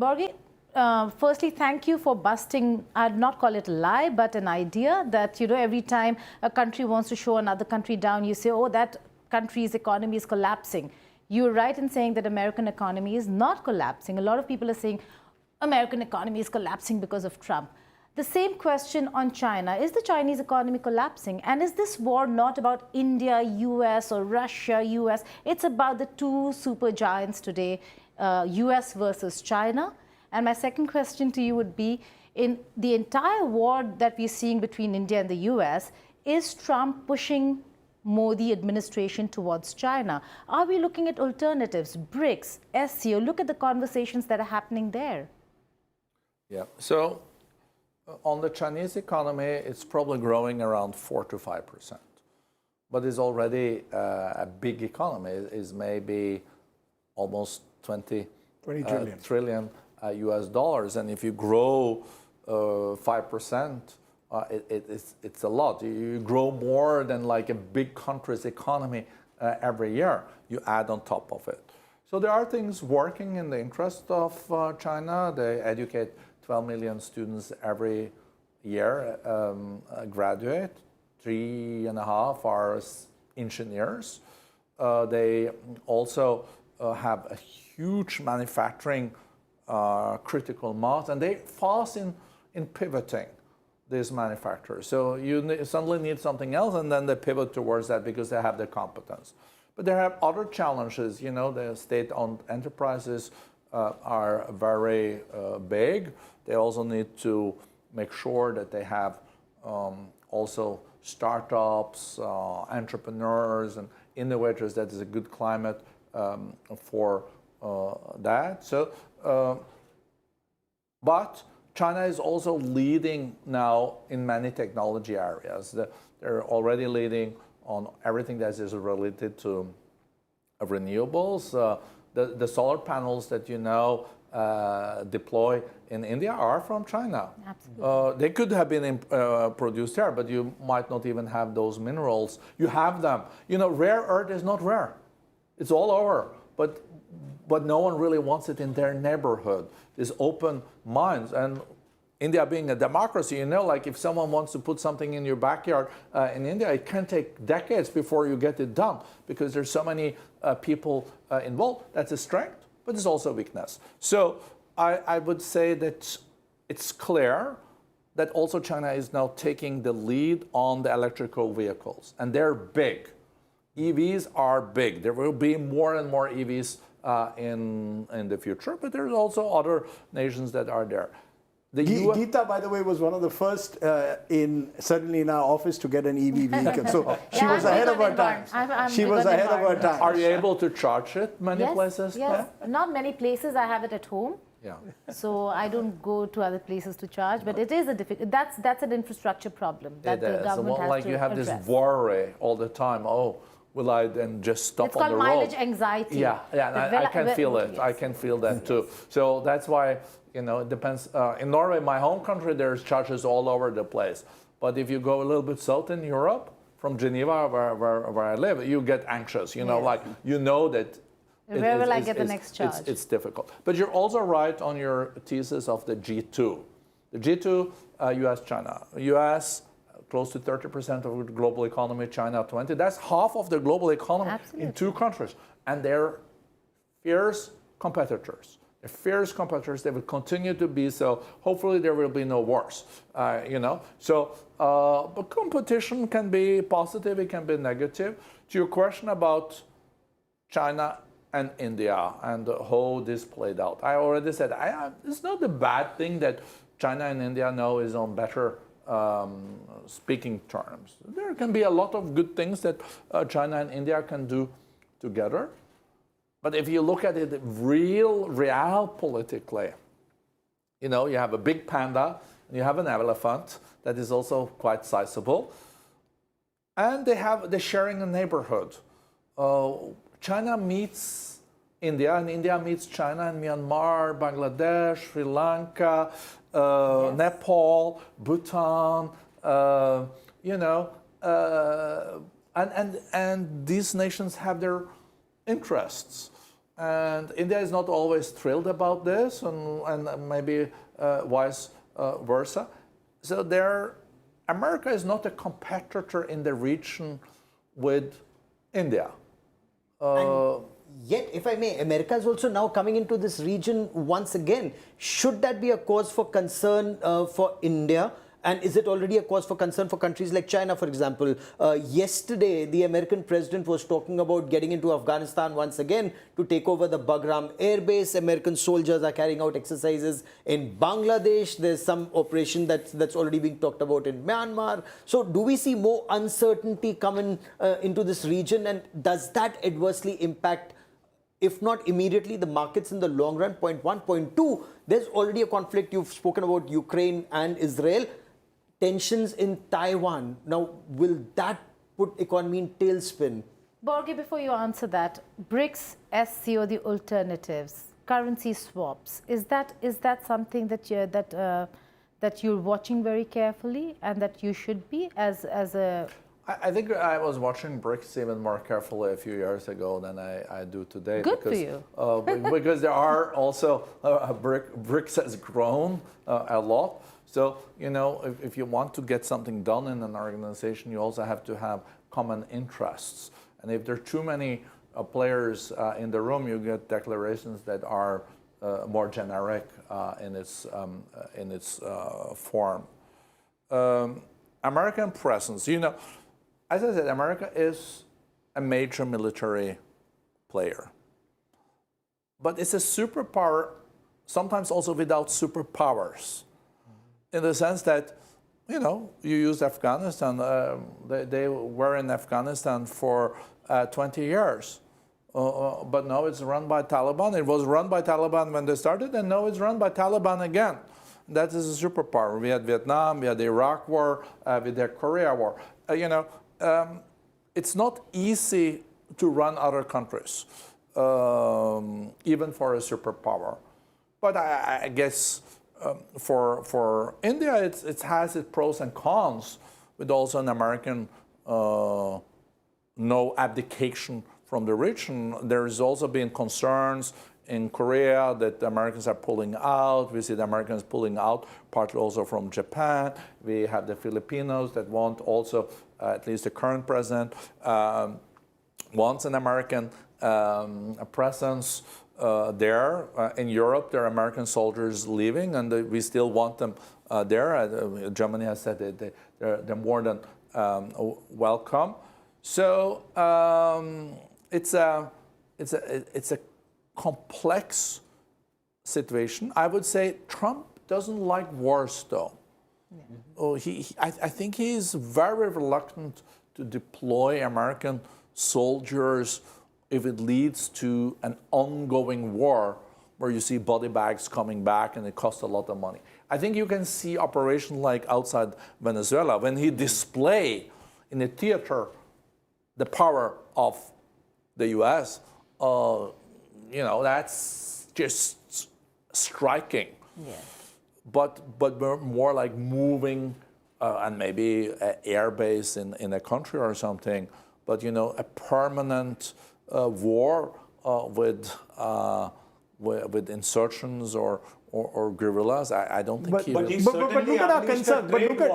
Borge, firstly, thank you for busting, I'd not call it a lie, but an idea that, every time a country wants to show another country down, you say, oh, that country's economy is collapsing. You're right in saying that American economy is not collapsing. A lot of people are saying American economy is collapsing because of Trump. The same question on China. Is the Chinese economy collapsing? And is this war not about India, US, or Russia, US? It's about the two super giants today, US versus China. And my second question to you would be, in the entire war that we're seeing between India and the US, is Trump pushing Modi administration towards China? Are we looking at alternatives, BRICS, SCO? Look at the conversations that are happening there. Yeah, so on the Chinese economy, it's probably growing around 4 to 5%, but it's already a big economy. It's maybe almost 20 trillion US dollars, and if you grow 5%, it's a lot. You grow more than like a big country's economy every year. You add on top of it. So there are things working in the interest of China. They educate 12 million students every year, graduate. 3.5 are engineers. They also have a huge manufacturing critical mass, and they fast in pivoting these manufacturers. So you suddenly need something else, and then they pivot towards that because they have the competence. But they have other challenges. The state-owned enterprises are very big. They also need to make sure that they have also startups, entrepreneurs, and innovators. That is a good climate for that. So, but China is also leading now in many technology areas. They're already leading on everything that is related to renewables. The solar panels that deploy in India are from China. Absolutely. They could have been produced there, but you might not even have those minerals. You have them. Rare earth is not rare. It's all over. But no one really wants it in their neighborhood. These open mines. And India being a democracy, like if someone wants to put something in your backyard in India, it can take decades before you get it done because there's so many people involved. That's a strength, but it's also a weakness. So I would say that it's clear that also China is now taking the lead on the electrical vehicles, and they're big. EVs are big. There will be more and more EVs in the future, but there's also other nations that are there. Geeta, by the way, was one of the first certainly in our office to get an EV vehicle. So she was ahead of her time. She was ahead of her time. Are you able to charge it many places? Yes, not many places. I have it at home. Yeah. So I don't go to other places to charge, but it is a difficult. That's an infrastructure problem that the government has to you have address. this worry all the time. Oh, will I then just stop on the road? It's called mileage anxiety. Yeah, I can feel it. Yes. I can feel that too. So that's why, it depends. In Norway, my home country, there's charges all over the place. But if you go a little bit south in Europe, from Geneva, where I live, you get anxious. That. Where will I get the next charge? It's difficult. But you're also right on your thesis of the G2. The G2, US, China. US, close to 30% of the global economy, China 20%. That's half of the global economy. Absolutely. In two countries. And they're fierce competitors. They're fierce competitors. They will continue to be so. Hopefully there will be no wars, So, but competition can be positive, it can be negative. To your question about China and India and how this played out, I already said it's not a bad thing that China and India now is on better speaking terms. There can be a lot of good things that China and India can do together. But if you look at it real politically, you have a big panda and you have an elephant that is also quite sizable. And they're sharing a neighborhood. China meets India, and India meets China and Myanmar, Bangladesh, Sri Lanka, yes. Nepal, Bhutan, and these nations have their interests. And India is not always thrilled about this, and maybe vice versa. So America is not a competitor in the region with India. Yet, if I may, America is also now coming into this region once again. Should that be a cause for concern for India? And is it already a cause for concern for countries like China, for example? Yesterday, the American president was talking about getting into Afghanistan once again to take over the Bagram Air Base. American soldiers are carrying out exercises in Bangladesh. There's some operation that's already being talked about in Myanmar. So do we see more uncertainty coming into this region? And does that adversely impact, if not immediately, the markets in the long run? Point one. Point two, there's already a conflict. You've spoken about Ukraine and Israel. Tensions in Taiwan. Now, will that put economy in tailspin? Borge, before you answer that, BRICS, SCO, the alternatives, currency swaps, is that something that you're watching very carefully and that you should be as a... I think I was watching BRICS even more carefully a few years ago than I do today. Good for you. Because there are also, BRICS has grown a lot. So, you know, if you want to get something done in an organization, you also have to have common interests. And if there are too many players in the room, you get declarations that are more generic in its form. American presence, you know, as I said, America is a major military player. But it's a superpower, sometimes also without superpowers. In the sense that, you know, you used Afghanistan. They were in Afghanistan for 20 years. But now it's run by Taliban. It was run by Taliban when they started, and now it's run by Taliban again. That is a superpower. We had Vietnam, we had the Iraq War, we had the Korea War. You know, it's not easy to run other countries, even for a superpower. But I guess for India, it has its pros and cons, with also an American no abdication from the region. There has also been concerns in Korea that the Americans are pulling out. We see the Americans pulling out, partly also from Japan. We have the Filipinos that want also, at least the current president, wants an American presence there. In Europe, there are American soldiers leaving, and we still want them there. Germany has said that they're more than welcome. So it's a complex situation. I would say Trump doesn't like wars, though. Yeah. I think he's very reluctant to deploy American soldiers if it leads to an ongoing war where you see body bags coming back and it costs a lot of money. I think you can see operations like outside Venezuela, when he display in a theater the power of the U.S., you know, that's just striking. Yeah. But more like moving and maybe an air base in a country or something. But, you know, a permanent war with insurgents or guerrillas, I don't think he will. But look at our concern. But look at